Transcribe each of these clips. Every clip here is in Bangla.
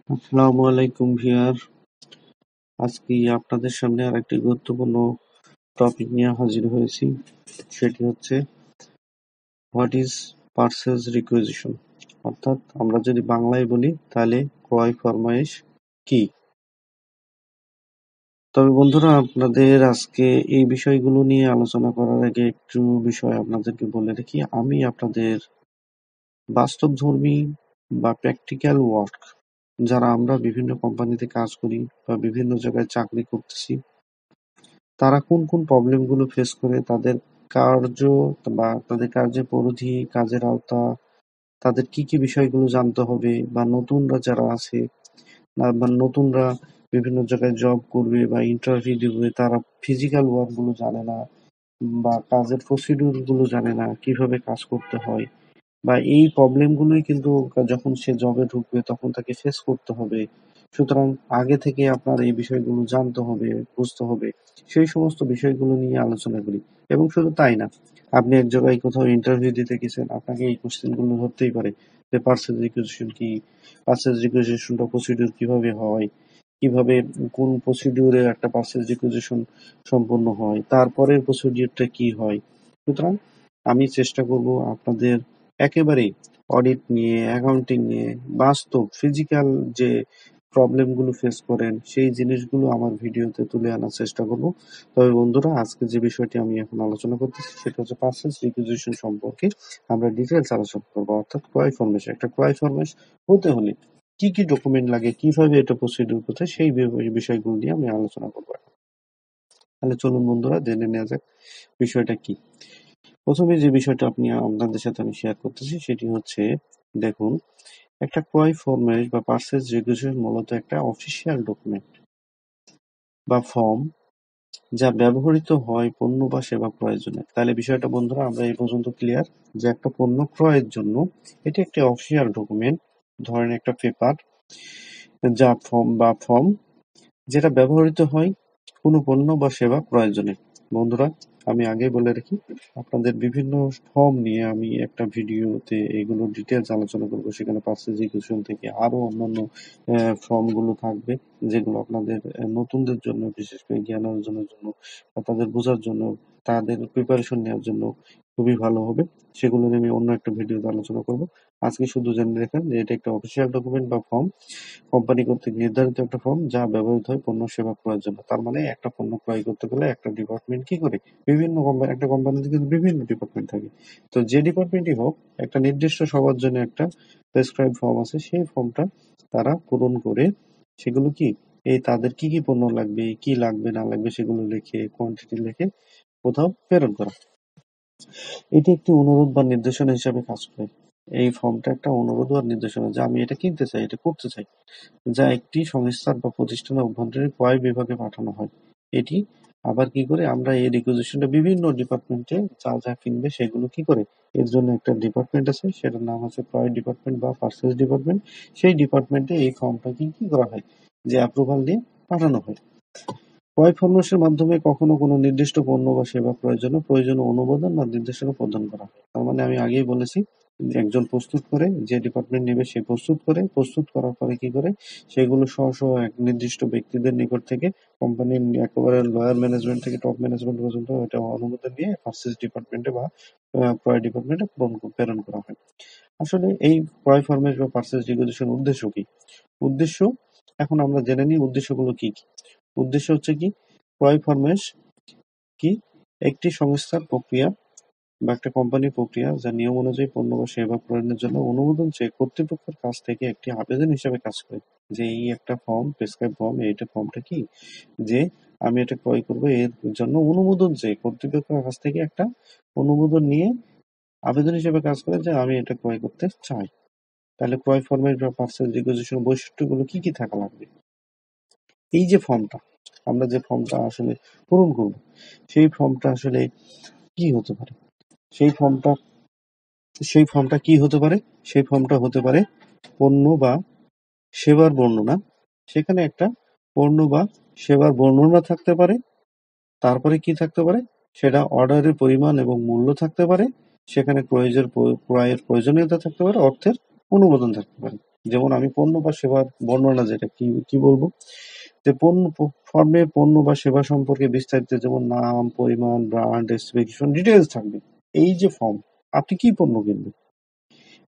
আসসালামু আলাইকুম ভিউয়ার। আজকে আপনাদের সামনে আরেকটি গুরুত্বপূর্ণ টপিক নিয়ে হাজির হয়েছি। সেটি হচ্ছে হোয়াট ইজ পারচেজ রিকুইজিশন, অর্থাৎ আমরা যদি বাংলায় বলি তাহলে ক্রয় ফরমায়েশ কি। তবে বন্ধুরা, আপনাদের আজকে এই বিষয়গুলো নিয়ে আলোচনা করার আগে একটু বিষয় আপনাদেরকে বলে রাখি। আমি আপনাদের বাস্তবধর্মী বা প্র্যাকটিক্যাল ওয়ার্ক, যারা আমরা বিভিন্ন কোম্পানিতে কাজ করি বা বিভিন্ন জায়গায় চাকরি করতেছি, তারা কোন কোন প্রবলেমগুলো ফেস করে, তাদের কার্য বা তাদের কার্যের পরিধি, কাজের আওতা, তাদের কি কি বিষয়গুলো জানতে হবে, বা নতুনরা যারা আছে বা নতুনরা বিভিন্ন জায়গায় জব করবে বা ইন্টারভিউ দিবে, তারা ফিজিক্যাল ওয়ার্ক গুলো জানে না বা কাজের প্রসিডিউর গুলো জানে না, কিভাবে কাজ করতে হয়, বা এই প্রবলেমগুলোই কিন্তু যখন সে জবে ঢুকবে তখন তাকে ফেস করতে হবে। সুতরাং আগে থেকে আপনার এই বিষয়গুলো জানতে হবে, বুঝতে হবে। সেই সমস্ত বিষয়গুলো নিয়ে আলোচনা করি। এবং শুধু তাই না, আপনি এক জায়গায় কোথাও ইন্টারভিউ দিতে গেছেন, আপনাকে এই কোশ্চেনগুলো ধরতেই পারে যে পার্সেজ রিকুইজিশন কি, পার্সেজ রিকুইজিশনটা প্রসিডিউর কিভাবে হয়, কিভাবে কোন প্রসিডিউরে একটা পার্সেজ রিকুইজিশন সম্পন্ন হয়, তারপরের প্রসিডিউরটা কি হয়। সুতরাং আমি চেষ্টা করব আপনাদের একেবারেই অডিট নিয়ে, অ্যাকাউন্টিং নিয়ে, বাস্তব ফিজিক্যাল যে প্রবলেম গুলো ফেস করেন সেই জিনিসগুলো আমার ভিডিওতে তুলে আনার চেষ্টা করব। তবে বন্ধুরা, আজকে যে বিষয়টি আমি এখন আলোচনা করতেছি সেটা হচ্ছে পার্সেস রিকুইজিশন সম্পর্কে আমরা ডিটেলস আলোচনা করবো। অর্থাৎ ক্রয় ফরমেশ, একটা ক্রয় ফরমেশ হতে হলে কি কি ডকুমেন্ট লাগে, কিভাবে এটা প্রসিডিউর করতে হয়, সেই বিষয়গুলো নিয়ে আমি আলোচনা করবো। তাহলে চলুন বন্ধুরা, জেনে নেওয়া যাক বিষয়টা কি। প্রথমে যে বিষয়টা আপনাদের সাথে আমি শেয়ার করতেছি সেটি হচ্ছে, দেখুন, একটা ক্রয় ফরমেশ বা পার্সেজ রিকুইজিশন মূলত একটা অফিসিয়াল ডকুমেন্ট বা ফর্ম যা ব্যবহৃত হয় পণ্য বা সেবা ক্রয়ের জন্য। তাহলে বিষয়টা বন্ধুরা আমরা এই পর্যন্ত ক্লিয়ার যে একটা পণ্য ক্রয়ের জন্য এটি একটি অফিসিয়াল ডকুমেন্ট, ধরেন একটা পেপার, যা ফর্ম যেটা ব্যবহৃত হয় কোনো পণ্য বা সেবা ক্রয়ের জন্য। বন্ধুরা, আমি আগেই বলে রাখি, আপনাদের বিভিন্ন ফর্ম নিয়ে আমি একটা ভিডিওতে এগুলো ডিটেলস আলোচনা করব। সেখানে পার্সেজ রিকুইজিশন থেকে আরো অন্যান্য ফর্ম গুলো থাকবে, যেগুলো আপনাদের নতুনদের জন্য, বিশেষ করে জ্ঞান অর্জনের জন্য বা তাদের বোঝার জন্য, তাদের প্রিপারেশন নেওয়ার জন্য খুবই ভালো হবে। সেগুলো নিয়ে আমি অন্য একটা ভিডিওতে আলোচনা করব। আজকে শুধু জেনে রাখেন যে এটা একটা অফিসিয়াল ডকুমেন্ট বা ফর্ম, কোম্পানি কর্তৃক নির্ধারিত একটা ফর্ম যা ব্যবহৃত হয় পণ্য সেবা ক্রয়ের জন্য। তার মানে একটা পণ্য ক্রয় করতে গেলে একটা ডিপার্টমেন্ট কি করে, বিভিন্ন কোম্পানি, একটা কোম্পানিতে কিন্তু বিভিন্ন ডিপার্টমেন্ট থাকে। তো যে ডিপার্টমেন্টই হোক, একটা নির্দিষ্ট সবার জন্য একটা প্রেসক্রাইব ফর্ম আছে, সেই ফর্মটা তারা পূরণ করে সেগুলো কি, এই তাদের কি কি পণ্য লাগবে, কি লাগবে না লাগবে সেগুলো লিখে, কোয়ান্টিটি লিখে কোথাও প্রেরণ করা। এটি একটি অনুরোধ বা নির্দেশনা হিসাবে কাজ করে। এই ফর্মটা একটা অনুরোধ বা নির্দেশনা, যে আমি এটা কিনতে চাই, এটা করতে চাই, যা একটি সংস্থার বা প্রতিষ্ঠানের অভ্যন্তরীণ ক্রয় বিভাগে পাঠানো হয়। এটি আবার কি করে, আমরা এই রিকুইজিশনটা বিভিন্ন ডিপার্টমেন্টে যা যা কিনবে সেগুলো কি করে, এর জন্য একটা ডিপার্টমেন্ট আছে, সেটার নাম হচ্ছে ক্রয় ডিপার্টমেন্ট বা পার্সেস ডিপার্টমেন্ট। সেই ডিপার্টমেন্টে এই ফর্মটা কি করা হয়, যে অ্যাপ্রুভাল দিয়ে পাঠানো হয়। ক্রয় ফরমেশের মাধ্যমে কখনো কোনো নির্দিষ্ট পণ্য বা সেবা ক্রয়ের জন্য প্রয়োজনীয় অনুমোদন বা নির্দেশনা প্রদান করা হয়। তার মানে আমি আগেই বলেছি, যে একজন প্রস্তুত করে, যে ডিপার্টমেন্ট নেবে সে প্রস্তুত করার পরে কি করে, সেগুলো সহ এক নির্দিষ্ট ব্যক্তিদের নিকট থেকে, কোম্পানির একেবারে লোয়ার ম্যানেজমেন্ট থেকে টপ ম্যানেজমেন্ট পর্যন্ত এটা অনুমোদন নিয়ে পার্চেস ডিপার্টমেন্টে বা ক্রয় ডিপার্টমেন্টে প্রেরণ করা হয়। আসলে এই ক্রয় ফরমেশ বা পার্চেস রিকুইজিশন উদ্দেশ্য কি? উদ্দেশ্য, এখন আমরা জেনে নিই উদ্দেশ্যগুলো কি কি। উদ্দেশ্য হচ্ছে কি, ক্রয় ফরমেশ কি, একটি সংস্থার প্রক্রিয়া বা একটা কোম্পানির প্রক্রিয়া যা নিয়ম অনুযায়ী পণ্য বা সেবা প্রদানের জন্য অনুমোদন চেয়ে কর্তৃপক্ষের কাছ থেকে একটি আবেদন হিসেবে কাজ করে। যে এই একটা ফর্ম, প্রেসক্রাইব ফর্ম, এইটা ফর্মটা কি, যে আমি এটা ক্রয় করবো, এর জন্য অনুমোদন চেয়ে কর্তৃপক্ষের কাছ থেকে একটা অনুমোদন নিয়ে আবেদন হিসেবে কাজ করে, যে আমি এটা ক্রয় করতে চাই। তাহলে ক্রয় ফরমেট বা পার্সেল রিকুইজিশন বৈশিষ্ট্যগুলো কি কি থাকা লাগবে? এই যে ফর্মটা, আমরা যে ফর্মটা আসলে পূরণ করব, সেই ফর্মটা আসলে কি হতে পারে? সেই ফর্মটা সেই ফর্মটা কি হতে পারে? সেই ফর্মটা হতে পারে পণ্য বা সেবার বর্ণনা। সেখানে একটা পণ্য বা সেবার বর্ণনা থাকতে পারে। তারপরে কি থাকতে পারে? সেটা অর্ডারের পরিমাণ এবং মূল্য থাকতে পারে। সেখানে ক্রয়ের প্রয়োজনীয়তা থাকতে পারে, অর্থের অনুমোদন থাকতে পারে। যেমন আমি পণ্য বা সেবার বর্ণনা যেটা কি কি বলবো, যে ফর্মে পণ্য বা সেবা সম্পর্কে বিস্তারিত যেমন নাম, পরিমাণ, ব্র্যান্ড, স্পেসিফিকেশন ডিটেইলস থাকবে। এই যে ফর্ম, আপনি কি পণ্য কিনবেন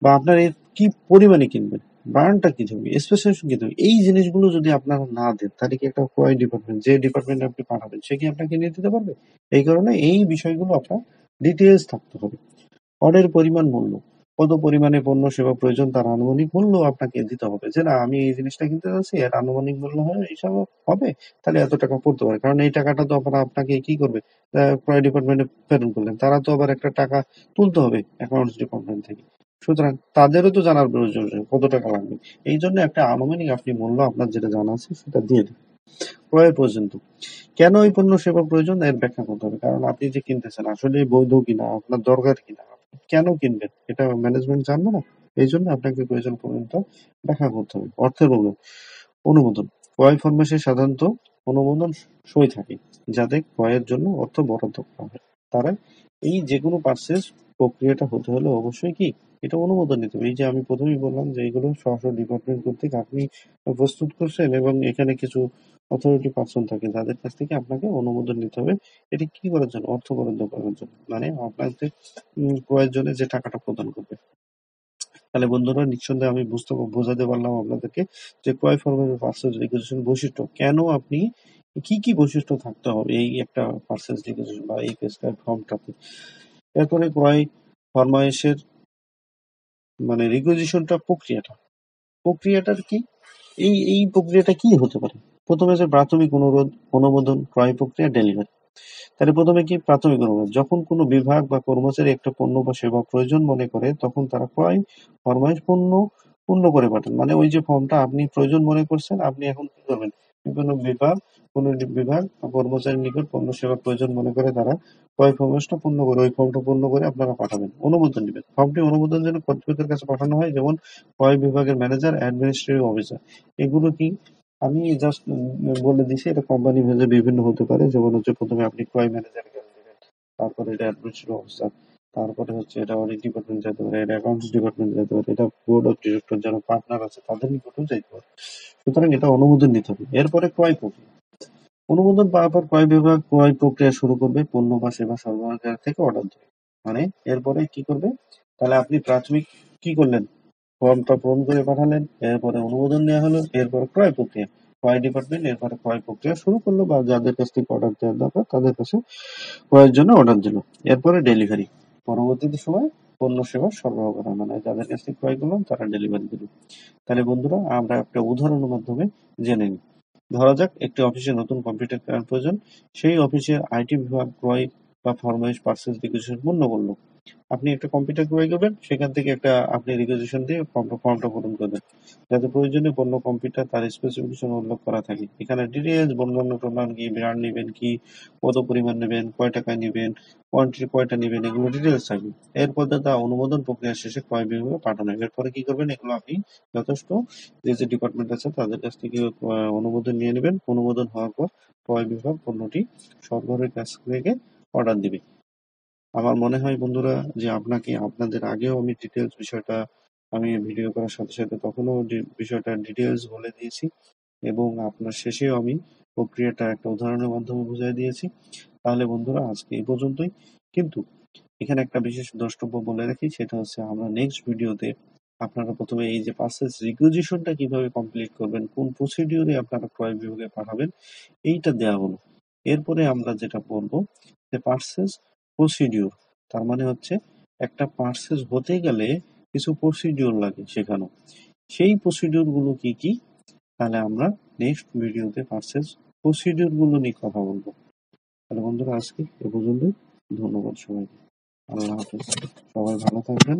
বা আপনার এর কি পরিমাণে কিনবেন, ব্র্যান্ডটা কি থাকবে, স্পেসিফিকেশন কি থাকবে, এই জিনিসগুলো যদি আপনারা না দেন তাহলে কি একটা ক্রয় ডিপার্টমেন্ট, যে ডিপার্টমেন্টে আপনি পাঠাবেন, সে কি আপনাকে নিয়ে দিতে পারবে? এই কারণে এই বিষয়গুলো আপনার ডিটেইলস থাকতে হবে। অর্ডারের পরিমাণ, মূল্য, কত পরিমাণে পণ্য সেবা প্রয়োজন তার আনুমানিক মূল্য আপনাকে দিতে হবে, যে না আমি এই জিনিসটা কিনতে যাচ্ছি এর আনুমানিক মূল্য হয় হিসাবে হবে, তাহলে এত টাকা পড়তে পারে। কারণ এই টাকাটা তো আবার আপনাকে কি করবে, ক্রয় ডিপার্টমেন্টে প্রেরণ করলেন, তারা তো আবার একটা টাকা তুলতে হবে অ্যাকাউন্টস ডিপার্টমেন্ট থেকে। সুতরাং তাদেরও তো জানার প্রয়োজন আছে কত টাকা লাগবে। এই জন্য একটা আনুমানিক আপনি মূল্য আপনার যেটা জানা আছে সেটা দিয়ে দিন। ক্রয়ের পর্যন্ত কেন এই পণ্য সেবা প্রয়োজন এর ব্যাখ্যা করতে হবে। কারণ আপনি যে কিনতেছেন আসলে বৈধ কিনা, আপনার দরকার কিনা, আপনি কেন কিনবেন এটা ম্যানেজমেন্ট জানবে না। এই জন্য আপনাকে প্রয়োজন পর্যন্ত ব্যাখ্যা করতে হবে। অর্থের অনুমোদন, ক্রয় ফরমেশে সাধারণত অনুমোদন সই থাকে যাতে ক্রয়ের জন্য অর্থ বরাদ্দ করা হয়। তারা এই যে কোনো পার্সেস প্রক্রিয়াটা হতে হলে অবশ্যই কি এটা অনুমোদন নিতে হবে। এই যে আমি প্রথমেই বললাম যে এইগুলো স্ব ডিপার্টমেন্ট কর্তৃক আপনি প্রস্তুত করছেন এবং এখানে কিছু অথরিটি পার্সন থাকে যাদের কাছ থেকে আপনাকে অনুমোদন নিতে হবে। এটি কি করার জন্য? অর্থ বরাদ্দ করার জন্য, মানে আপনাদের ক্রয়ের জন্য যে টাকাটা প্রদান করবে। তাহলে বন্ধুরা নিঃসন্দেহে আমি বোঝাতে পারলাম আপনাদেরকে যে ক্রয় ফরমের পার্সেস রিকোয়েজিশন বৈশিষ্ট্য কেন, আপনি কি কি বৈশিষ্ট্য থাকতে হবে এই একটা পার্সেস রিকোয়েজিশন বা এই প্রেসক্রাইব ফর্মটাতে। এরপরে ক্রয় ফরমায়েশের মানে রিকোয়েজিশনটা প্রক্রিয়াটার কি, এই প্রক্রিয়াটা কি হতে পারে। প্রথমে যে প্রাথমিক অনুমোদন, ক্রয় প্রক্রিয়া, ডেলিভারি। তাহলে প্রথমে কি প্রাথমিক অনুমোদন, যখন কোনো বিভাগ বা কর্মচারী একটা পণ্য বা সেবা প্রয়োজন মনে করে তখন তারা ক্রয় ফরমাইশ পূর্ণ করে পাঠান। মানে ওই যে ফর্মটা আপনি প্রয়োজন মনে করছেন, আপনি এখন কি করবেন, বিভিন্ন বিভাগ বা কর্মচারীর নিকট পণ্য সেবা প্রয়োজন মনে করে তারা ক্রয় ফরমাইশটা পূর্ণ করে ওই ফর্মটা পূর্ণ করে আপনারা পাঠাবেন, অনুমোদন নেবেন। ফর্মটি অনুমোদনের জন্য কর্তৃপক্ষের কাছে পাঠানো হয়, যেমন ক্রয় বিভাগের ম্যানেজার, অ্যাডমিনিস্ট্রেটিভ অফিসার। এগুলো কি আমি জাস্ট বলে দিছি, এটা কোম্পানি ভেদে বিভিন্ন হতে পারে। যেমন হচ্ছে প্রথমে আপনি ক্রয় ম্যানেজার দিবেন, তারপরে এটা অ্যাডমিনিস্ট্রেটিভ অফিসার, তারপরে হচ্ছে এটা অডিট ডিপার্টমেন্ট যেতে পারে, এটা অ্যাকাউন্টস ডিপার্টমেন্ট যেতে পারে, এটা বোর্ড অফ ডিরেক্টর যারা পার্টনার আছে তাদের নিকটেও যেতে পারে। সুতরাং এটা অনুমোদন নিতে হবে। এরপরে ক্রয় প্রক্রিয়া, অনুমোদন পাওয়ার পর ক্রয় বিভাগ ক্রয় প্রক্রিয়া শুরু করবে, পণ্য বা সেবা সরবরাহকারী থেকে অর্ডার দেবে। মানে এরপরে কি করবে, তাহলে আপনি প্রাথমিক কি করলেন, ফর্মটা পূরণ করে পাঠালেন, এরপরে অনুমোদন নেওয়া হলো, এরপরে ক্রয় প্রক্রিয়া, ক্রয় ডিপার্টমেন্ট এরপরে ক্রয় প্রক্রিয়া শুরু করলো বা যাদের কাছ থেকে অর্ডার দেওয়ার দরকার তাদের কাছে ক্রয়ের জন্য অর্ডার দিল। এরপরে ডেলিভারি, পরবর্তীতে সময় পণ্য সেবা সরবরাহ করা, মানে যাদের কাছ থেকে ক্রয় করলাম তারা ডেলিভারি দিল। তাহলে বন্ধুরা আমরা একটা উদাহরণের মাধ্যমে জেনে নিই। ধরা যাক একটি অফিসে নতুন কম্পিউটার কেনার প্রয়োজন, সেই অফিসের আইটি বিভাগ ক্রয় বা ফরমাইশ পার্সেস রিকোয়েজিশন পূর্ণ করলো। আপনি একটা কম্পিউটার ক্রয় করবেন, সেখান থেকে একটা আপনি রিকোয়েজিশন দিয়ে ফর্মটা পূরণ করবেন, যাতে প্রয়োজনীয় পণ্য কম্পিউটার তার স্পেসিফিকেশন উল্লেখ করা থাকে। এখানে ডিটেলস বর্ণনা টর্ণনা কি, ব্র্যান্ড নেবেন কি, কত পরিমাণ নেবেন, কয় টাকায় নেবেন, কোয়ান্টিটি কয়টা নেবেন, এগুলো ডিটেলস থাকবে। এরপর তা অনুমোদন প্রক্রিয়া শেষে ক্রয় বিভাগে পাঠানো হবে। এরপরে কি করবেন, এগুলো আপনি যথেষ্ট যে ডিপার্টমেন্ট আছে তাদের কাছ থেকে অনুমোদন নিয়ে নেবেন। অনুমোদন হওয়ার পর ক্রয় বিভাগ পণ্যটি সরবরাহের কাছ থেকে অর্ডার দিবে। আমার মনে হয় বন্ধুরা যে আপনাদের আগেও আমি ডিটেলস বিষয়টা আমি ভিডিও করার সাথে সাথে তখনও বিষয়টা ডিটেলস বলে দিয়েছি এবং আপনার শেষেও আমি প্রক্রিয়াটা একটা উদাহরণের মাধ্যমে বুঝিয়ে দিয়েছি। তাহলে বন্ধুরা আজকে এই পর্যন্তই। কিন্তু এখানে একটা বিশেষ দ্রষ্টব্য বলে রাখি, সেটা হচ্ছে আমরা নেক্সট ভিডিওতে আপনারা প্রথমে এই যে পার্সেস রিকুইজিশনটা কিভাবে কমপ্লিট করবেন, কোন প্রসিডিউরে আপনারা ক্রয় বিভাগে পাঠাবেন, এইটা দেওয়া হলো। এরপরে আমরা যেটা বলবো যে পার্সেস প্রসিডিউর, তার মানে হচ্ছে একটা পার্সেস হতে গেলে কিছু প্রসিডিউর লাগে শেখানো, সেই প্রসিডিউর গুলো কি কি, তাহলে আমরা নেক্সট ভিডিওতে পার্সেস প্রসিডিউর গুলো নিয়ে কথা বলবো। তাহলে বন্ধুরা আজকে এ পর্যন্তই। ধন্যবাদ সবাইকে। আল্লাহ হাফেজ। সবাই ভালো থাকবেন।